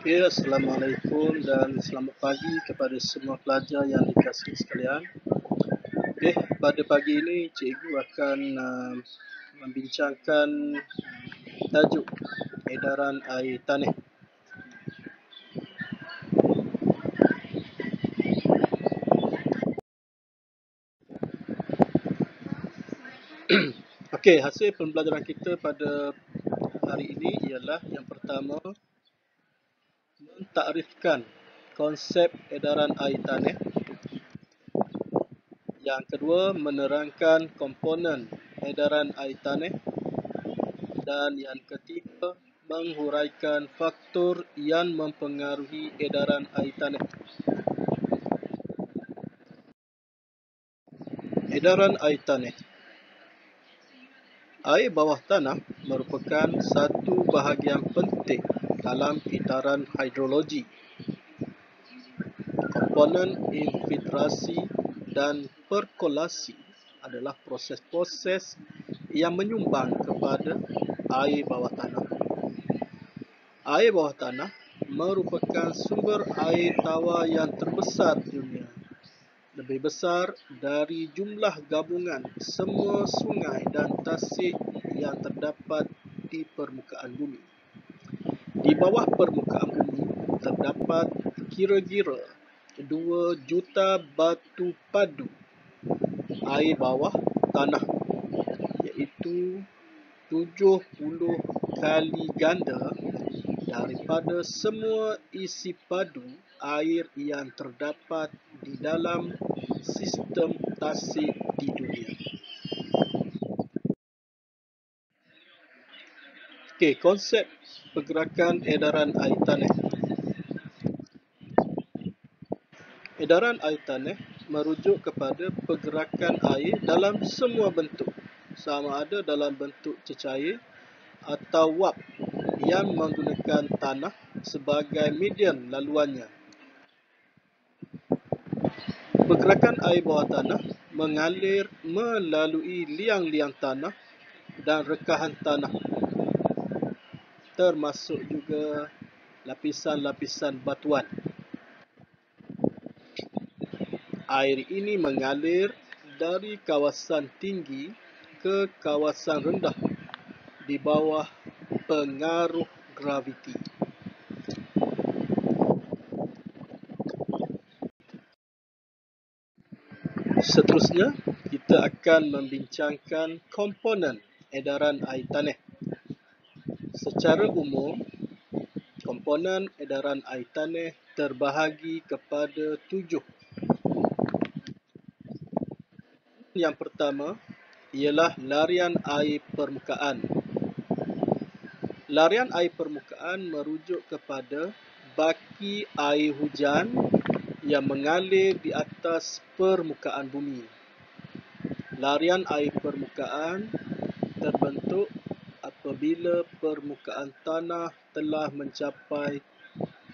Ya, Assalamualaikum dan selamat pagi kepada semua pelajar yang dikasihi sekalian. Okey, pada pagi ini cikgu akan membincangkan tajuk edaran air tanah. Okey, hasil pembelajaran kita pada hari ini ialah yang pertama, mentakrifkan konsep edaran air tanah. Yang kedua, menerangkan komponen edaran air tanah. Dan yang ketiga, menghuraikan faktor yang mempengaruhi edaran air tanah. Edaran air tanah. Air bawah tanah merupakan satu bahagian penting dalam edaran hidrologi. Komponen infiltrasi dan perkolasi adalah proses-proses yang menyumbang kepada air bawah tanah. Air bawah tanah merupakan sumber air tawar yang terbesar di dunia, lebih besar dari jumlah gabungan semua sungai dan tasik yang terdapat di permukaan bumi. Di bawah permukaan bumi terdapat kira-kira 2 juta batu padu air bawah tanah, iaitu 70 kali ganda daripada semua isi padu air yang terdapat di dalam sistem tasik di dunia. Okey, konsep pergerakan edaran air tanah. Edaran air tanah merujuk kepada pergerakan air dalam semua bentuk, sama ada dalam bentuk cecair atau wap yang menggunakan tanah sebagai medium laluannya. Pergerakan air bawah tanah mengalir melalui liang-liang tanah dan rekahan tanah, termasuk juga lapisan-lapisan batuan. Air ini mengalir dari kawasan tinggi ke kawasan rendah di bawah pengaruh graviti. Seterusnya, kita akan membincangkan komponen edaran air tanah. Secara umum, komponen edaran air tanah terbahagi kepada 7. Yang pertama ialah larian air permukaan. Larian air permukaan merujuk kepada baki air hujan yang mengalir di atas permukaan bumi. Larian air permukaan terbentuk apabila permukaan tanah telah mencapai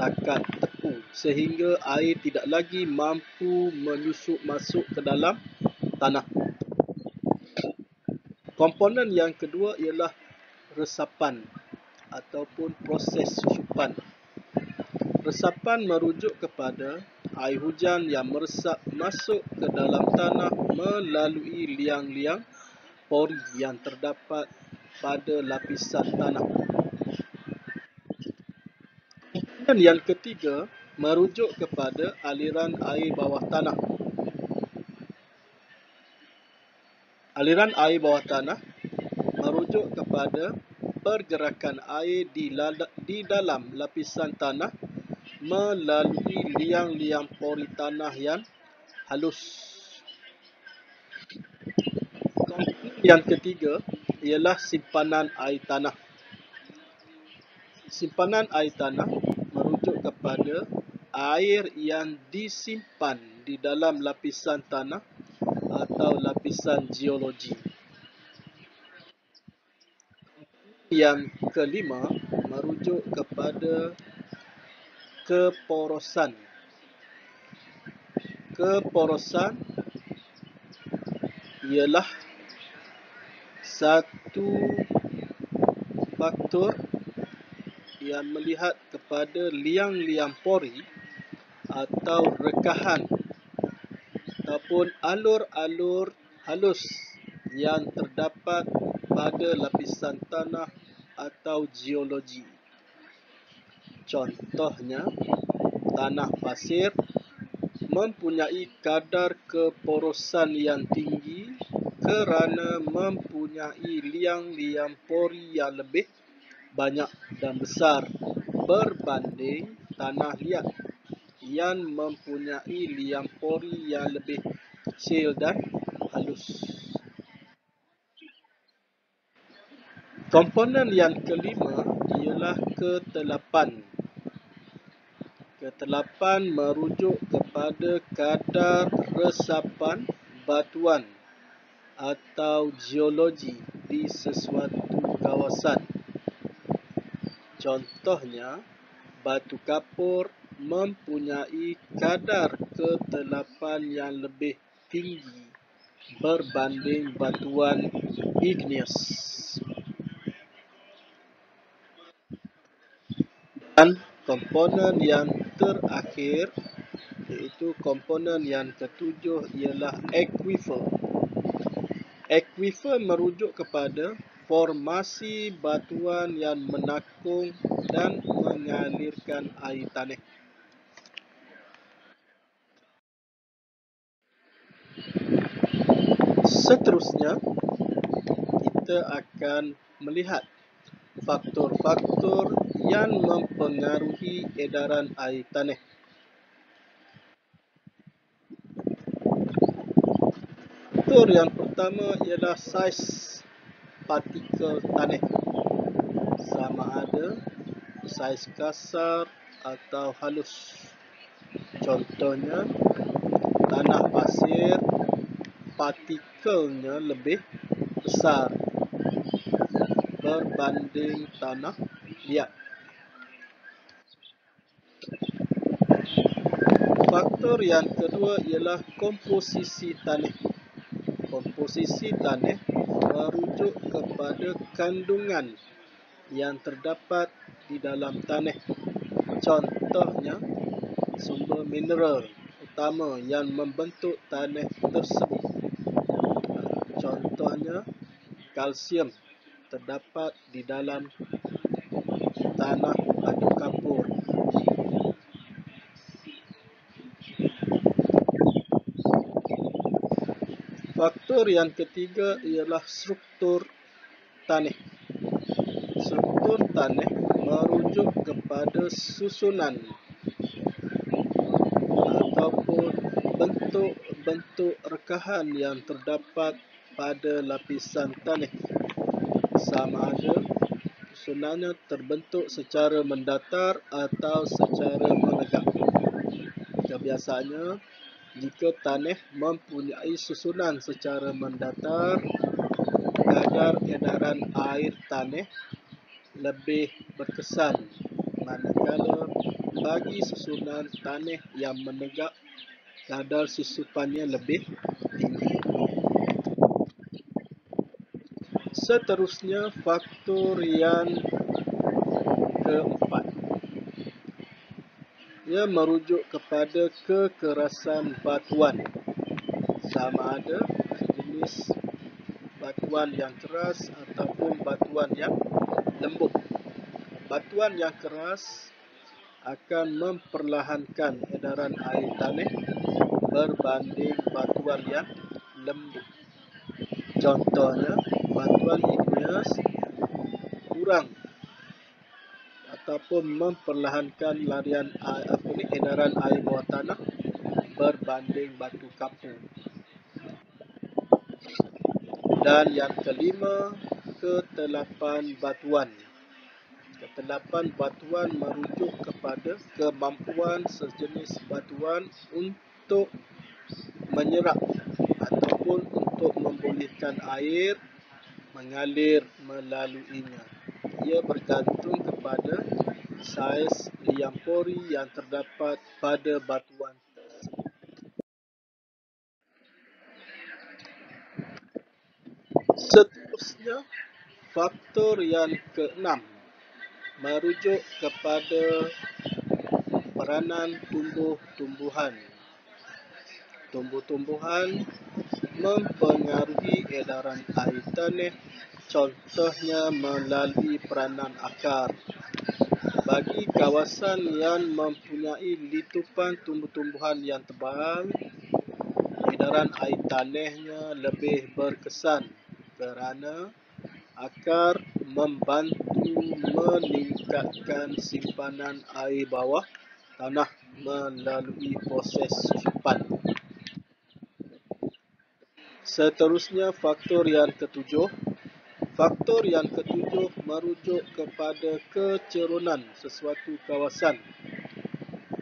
takat tepu sehingga air tidak lagi mampu menyusup masuk ke dalam tanah. Komponen yang kedua ialah resapan ataupun proses susupan. Resapan merujuk kepada air hujan yang meresap masuk ke dalam tanah melalui liang-liang pori yang terdapat pada lapisan tanah. Komponen yang ketiga merujuk kepada aliran air bawah tanah. Aliran air bawah tanah merujuk kepada pergerakan air di dalam lapisan tanah melalui liang-liang pori tanah yang halus. Komponen yang ketiga ialah simpanan air tanah. Simpanan air tanah merujuk kepada air yang disimpan di dalam lapisan tanah atau lapisan geologi. Yang kelima merujuk kepada keporosan. Keporosan ialah satu faktor yang melihat kepada liang-liang pori atau rekahan ataupun alur-alur halus yang terdapat pada lapisan tanah atau geologi. Contohnya, tanah pasir mempunyai kadar keporosan yang tinggi kerana mempunyai liang-liang pori yang lebih banyak dan besar berbanding tanah liat yang mempunyai liang pori yang lebih kecil dan halus. Komponen yang kelima ialah ketelapan. Ketelapan merujuk kepada kadar resapan batuan atau geologi di sesuatu kawasan. Contohnya, batu kapur mempunyai kadar ketelapan yang lebih tinggi berbanding batuan igneous. Dan komponen yang terakhir, iaitu komponen yang ketujuh, ialah aquifer. Aquifer merujuk kepada formasi batuan yang menakung dan mengalirkan air tanah. Seterusnya, kita akan melihat faktor-faktor yang mempengaruhi edaran air tanah. Faktor yang pertama ialah saiz partikel tanah. Sama ada saiz kasar atau halus. Contohnya, tanah pasir partikelnya lebih besar berbanding tanah liat. Faktor yang kedua ialah komposisi tanah. Komposisi tanah merujuk kepada kandungan yang terdapat di dalam tanah. Contohnya, sumber mineral utama yang membentuk tanah tersebut. Contohnya, kalsium terdapat di dalam tanah batu kapur. Faktor yang ketiga ialah struktur tanah. Struktur tanah merujuk kepada susunan ataupun bentuk-bentuk rekahan yang terdapat pada lapisan tanah. Sama ada susunannya terbentuk secara mendatar atau secara menegak. Kebiasaannya, jika tanah mempunyai susunan secara mendatar, kadar edaran air tanah lebih berkesan, manakala bagi susunan tanah yang menegak, kadar susupannya lebih tinggi. Seterusnya, faktor yang keempat, ia merujuk kepada kekerasan batuan. Sama ada jenis batuan yang keras ataupun batuan yang lembut. Batuan yang keras akan memperlahankan edaran air tanah berbanding batuan yang lembut. Contohnya, batuan igneous kurang ataupun memperlahankan larian edaran air bawah tanah berbanding batu kapur. Dan yang kelima, ketelapan batuan. Ketelapan batuan merujuk kepada kemampuan sejenis batuan untuk menyerap ataupun untuk membolehkan air mengalir melaluinya. Ia bergantung kepada saiz liang pori yang terdapat pada batuan tersebut. Seterusnya, faktor yang keenam merujuk kepada peranan tumbuh-tumbuhan. Tumbuh-tumbuhan mempengaruhi edaran air tanah, contohnya melalui peranan akar. Bagi kawasan yang mempunyai litupan tumbuh-tumbuhan yang tebal, edaran air tanahnya lebih berkesan kerana akar membantu meningkatkan simpanan air bawah tanah melalui proses susupan. Seterusnya, faktor yang ketujuh. Faktor yang ketujuh merujuk kepada kecerunan sesuatu kawasan.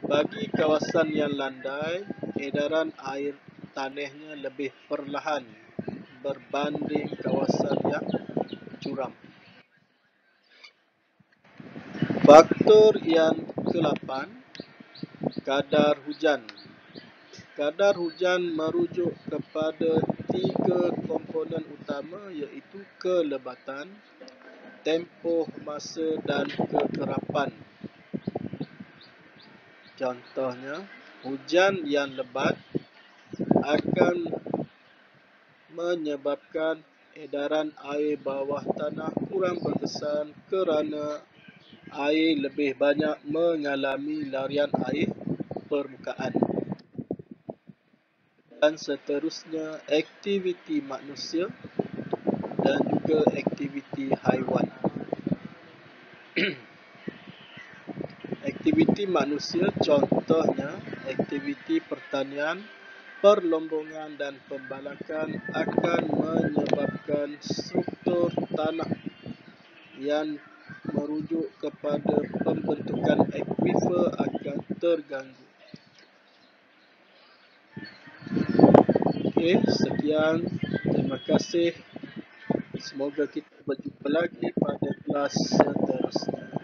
Bagi kawasan yang landai, edaran air tanahnya lebih perlahan berbanding kawasan yang curam. Faktor yang ke-8, kadar hujan. Kadar hujan merujuk kepada 3 komponen utama iaitu kelebatan, tempoh masa dan kekerapan. Contohnya, hujan yang lebat akan menyebabkan edaran air bawah tanah kurang berkesan kerana air lebih banyak mengalami larian air permukaan. Dan seterusnya, aktiviti manusia dan juga aktiviti haiwan. Aktiviti manusia contohnya aktiviti pertanian, perlombongan dan pembalakan akan menyebabkan struktur tanah yang merujuk kepada pembentukan akuifer akan terganggu. Okey, sekian. Terima kasih. Semoga kita berjumpa lagi pada kelas seterusnya.